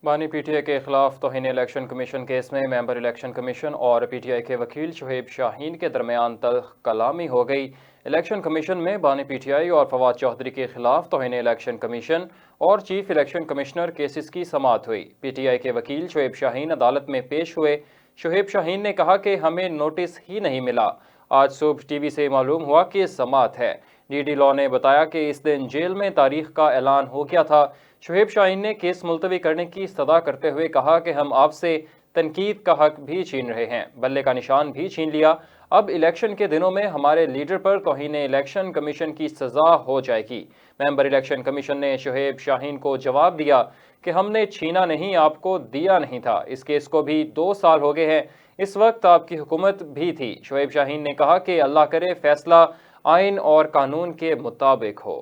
بانی P T I کے خلاف توہین الیکشن کمیشن کیس میں ممبر الیکشن کمیشن اور پی ٹی آئی کے وکیل شعیب شاہین کے درمیان تلخ کلامی ہو گئی۔ الیکشن کمیشن میں بانی پی ٹی آئی اور فواد چودھری کے خلاف توہین الیکشن کمیشن اور چیف الیکشن کمشنر کیسز کی سماعت ہوئی۔ پی ٹی آئی کے وکیل شعیب شاہین عدالت میں پیش ہوئے۔ شعیب شاہین نے کہا کہ ہمیں نوٹس ہی نہیں ملا، آج صبح ٹی وی سے معلوم ہوا کہ سماعت ہے۔ ڈی ڈی لاء نے بتایا کہ اس دن جیل میں تاریخ کا اعلان ہو گیا تھا۔ شعیب شاہین نے کیس ملتوی کرنے کی استدعا کرتے ہوئے کہا کہ ہم آپ سے تنقید کا حق بھی چھین رہے ہیں، بلے کا نشان بھی چھین لیا۔ اب الیکشن کے دنوں میں ہمارے لیڈر پر توہین الیکشن کمیشن کی سزا ہو جائے گی۔ ممبر الیکشن کمیشن نے شعیب شاہین کو جواب دیا کہ ہم نے چھینا نہیں، آپ کو دیا نہیں تھا۔ اس کیس کو بھی 2 سال ہو گئے ہیں، اس وقت آپ کی حکومت بھی تھی۔ شعیب شاہین نے کہا کہ اللہ کرے فیصلہ آئین اور قانون کے مطابق ہو۔